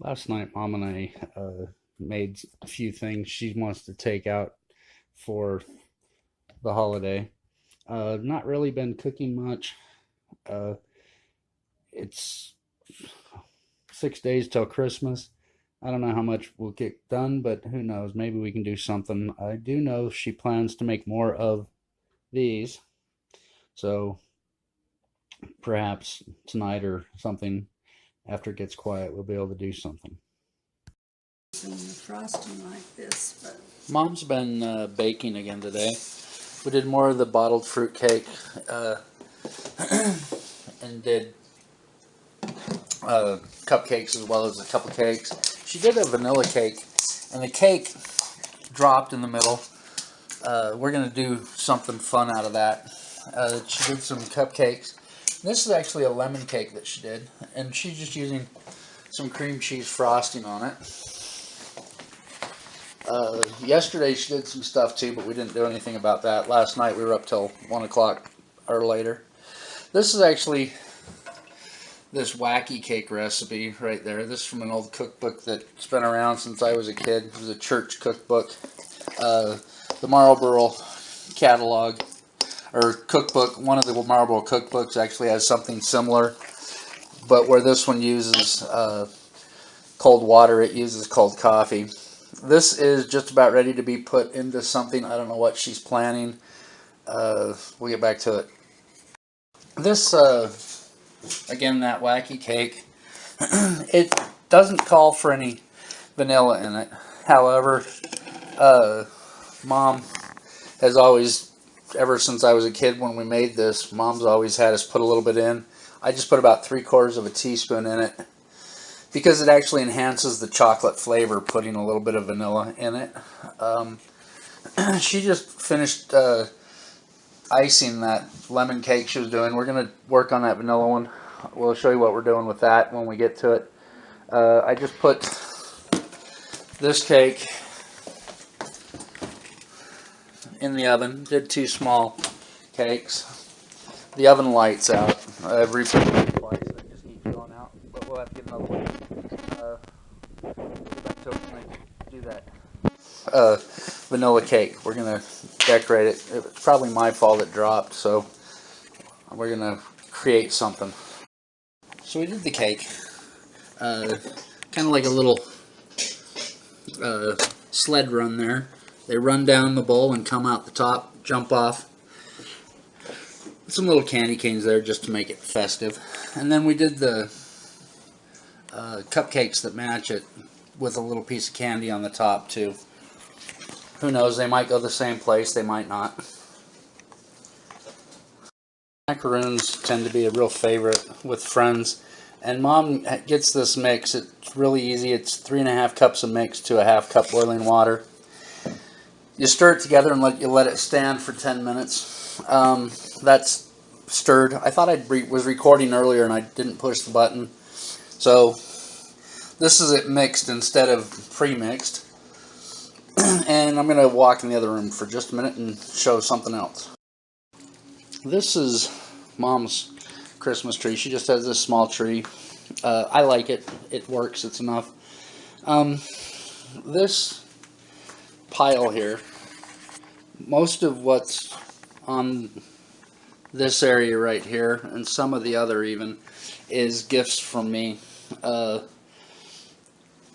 Last night, Mom and I made a few things she wants to take out for the holiday. Not really been cooking much. Uh, it's 6 days till Christmas. I don't know how much we'll get done, but who knows? Maybe we can do something. I do know she plans to make more of these, so perhaps tonight or something after it gets quiet, we'll be able to do something. Some frosting like this, but Mom's been baking again today. We did more of the bottled fruit cake and did cupcakes as well as a couple cakes. She did a vanilla cake, and the cake dropped in the middle. We're going to do something fun out of that. She did some cupcakes. This is actually a lemon cake that she did, and she's just using some cream cheese frosting on it. Yesterday she did some stuff too, but we didn't do anything about that. Last night we were up till 1 o'clock or later. This is actually this wacky cake recipe right there. This is from an old cookbook that's been around since I was a kid. It was a church cookbook. The Marlboro catalog or cookbook, one of the Marlboro cookbooks actually has something similar, but where this one uses cold water, it uses cold coffee. This is just about ready to be put into something. I don't know what she's planning. We'll get back to it. This, again, that wacky cake, it doesn't call for any vanilla in it. However, Mom has always, ever since I was a kid when we made this, Mom's always had us put a little bit in. I just put about 3/4 of a teaspoon in it, because it actually enhances the chocolate flavor, putting a little bit of vanilla in it. She just finished icing that lemon cake she was doing. We're going to work on that vanilla one. We'll show you what we're doing with that when we get to it. I just put this cake in the oven. Did 2 small cakes. The oven light's out. I've repeated it twice. I just keep going out, but we'll have to get another one. Back to it when I do that. Vanilla cake. We're gonna decorate it. It's probably my fault it dropped, so we're gonna create something. So we did the cake. Kind of like a little sled run there. They run down the bowl and come out the top, jump off. Some little candy canes there just to make it festive. And then we did the cupcakes that match it with a little piece of candy on the top too. Who knows, they might go the same place, they might not. Macaroons tend to be a real favorite with friends, and Mom gets this mix. It's really easy. It's 3.5 cups of mix to a 1/2 cup boiling water. You stir it together and let it stand for 10 minutes. That's stirred. I thought I was recording earlier and I didn't push the button, so this is it mixed instead of pre-mixed. And I'm going to walk in the other room for just a minute and show something else. This is Mom's Christmas tree. She just has this small tree. I like it. It works. It's enough. This pile here, most of what's on this area right here, and some of the other even, is gifts from me.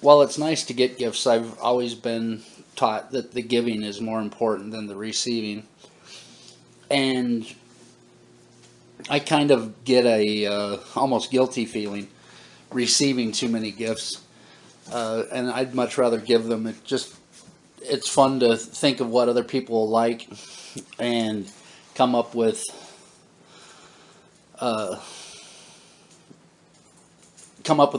While it's nice to get gifts, I've always been taught that the giving is more important than the receiving. And I kind of get a almost guilty feeling receiving too many gifts, and I'd much rather give them. It's fun to think of what other people like and come up with a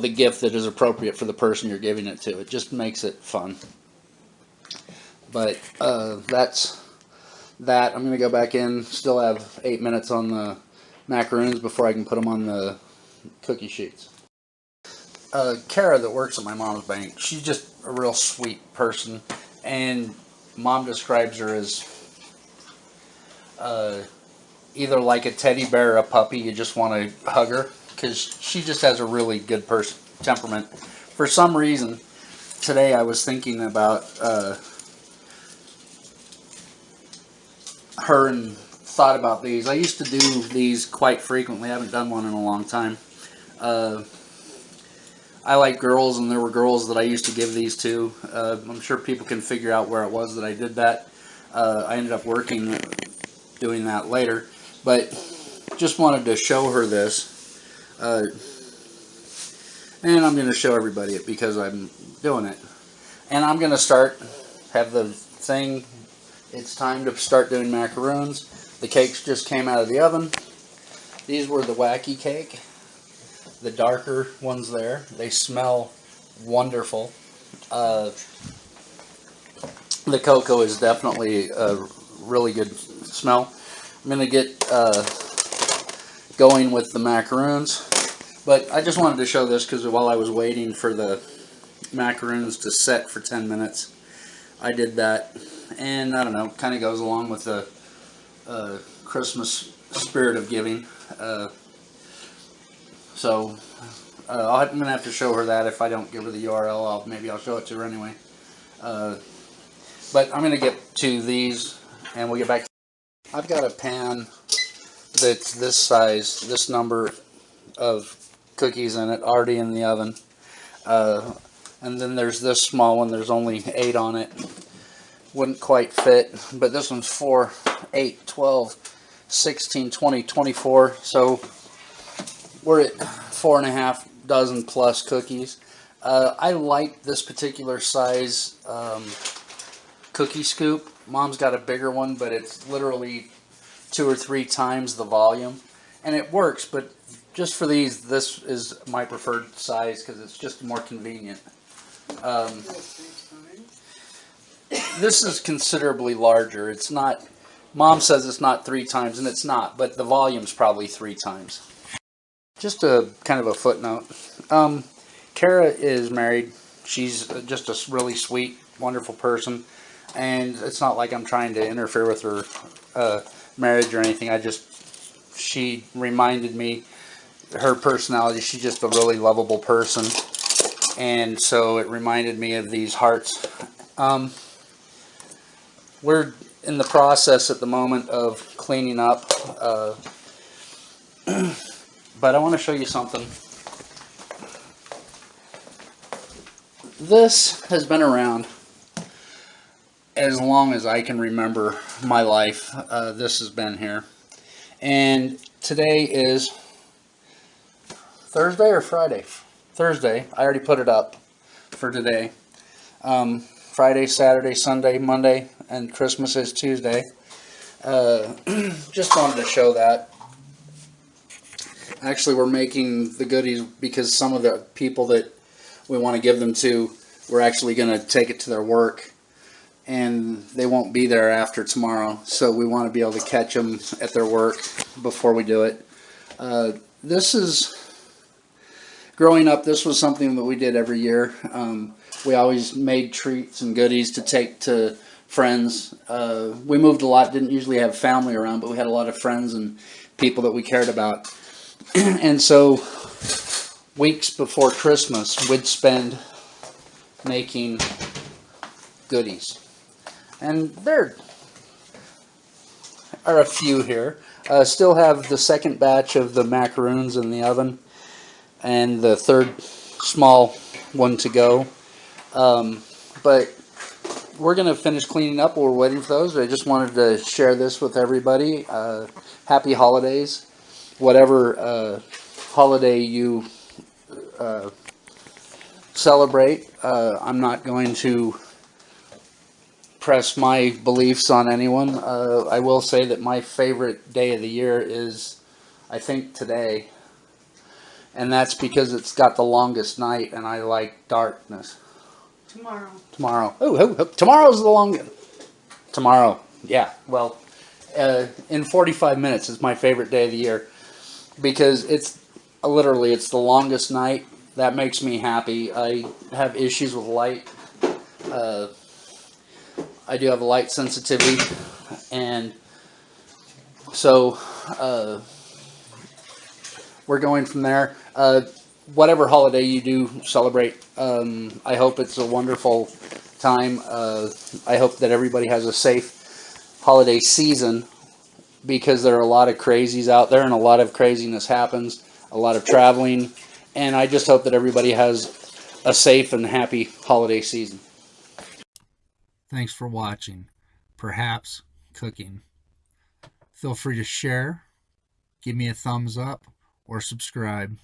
gift that is appropriate for the person you're giving it to. It just makes it fun. But that's that. I'm going to go back in. Still have 8 minutes on the macaroons before I can put them on the cookie sheets. Kara, that works at my mom's bank, she's just a real sweet person, and Mom describes her as either like a teddy bear or a puppy. You just want to hug her, because she just has a really good temperament for some reason, today I was thinking about her and thought about these. I used to do these quite frequently. I haven't done one in a long time. I like girls, and there were girls that I used to give these to. I'm sure people can figure out where it was that I did that. I ended up working doing that later, but just wanted to show her this. And I'm going to show everybody it because I'm doing it. And I'm going to have the thing, it's time to start doing macaroons. The cakes just came out of the oven. These were the wacky cake. The darker ones there. They smell wonderful. The cocoa is definitely a really good smell. I'm going to get going with the macaroons. But I just wanted to show this because while I was waiting for the macaroons to set for 10 minutes, I did that. And I don't know, kind of goes along with the Christmas spirit of giving. So I'm going to have to show her that. If I don't give her the URL, maybe I'll show it to her anyway. But I'm going to get to these, and we'll get back. I've got a pan that's this size, this number of cookies in it, already in the oven. And then there's this small one. There's only 8 on it. Wouldn't quite fit, but this one's 4, 8, 12, 16, 20, 24. So we're at 4.5 dozen plus cookies. I like this particular size cookie scoop. Mom's got a bigger one, but it's literally 2 or 3 times the volume, and it works. But just for these, this is my preferred size because it's just more convenient. This is considerably larger. It's not. Mom says it's not 3 times, and it's not, but the volume's probably 3 times. Just a kind of a footnote. Kara is married. She's just a really sweet, wonderful person, and it's not like I'm trying to interfere with her marriage or anything. She reminded me, her personality, she's just a really lovable person, and so it reminded me of these hearts. We're in the process at the moment of cleaning up, but I want to show you something. This has been around as long as I can remember my life. This has been here, and today is Thursday or Friday? Thursday. I already put it up for today. Friday, Saturday, Sunday, Monday, and Christmas is Tuesday. Just wanted to show that. Actually, we're making the goodies because some of the people that we want to give them to, we're actually going to take it to their work, and they won't be there after tomorrow. So we want to be able to catch them at their work before we do it. This is... Growing up, this was something that we did every year. We always made treats and goodies to take to friends. We moved a lot, didn't usually have family around, but we had a lot of friends and people that we cared about. And so, weeks before Christmas, we'd spend making goodies. And there are a few here. Still have the second batch of the macaroons in the oven, and the third small one to go. But we're going to finish cleaning up while we're waiting for those. I just wanted to share this with everybody. Happy holidays. Whatever holiday you celebrate, I'm not going to press my beliefs on anyone. I will say that my favorite day of the year is, I think, today. And that's because it's got the longest night, and I like darkness. Tomorrow. Oh, tomorrow's the longest. Tomorrow. Yeah. Well, in 45 minutes is my favorite day of the year because it's literally it's the longest night. That makes me happy. I have issues with light. I do have a light sensitivity, and so we're going from there. whatever holiday you do celebrate, I hope it's a wonderful time. I hope that everybody has a safe holiday season, because there are a lot of crazies out there and a lot of craziness happens, a lot of traveling, and I just hope that everybody has a safe and happy holiday season. Thanks for watching Perhaps Cooking. Feel free to share, give me a thumbs up, or subscribe.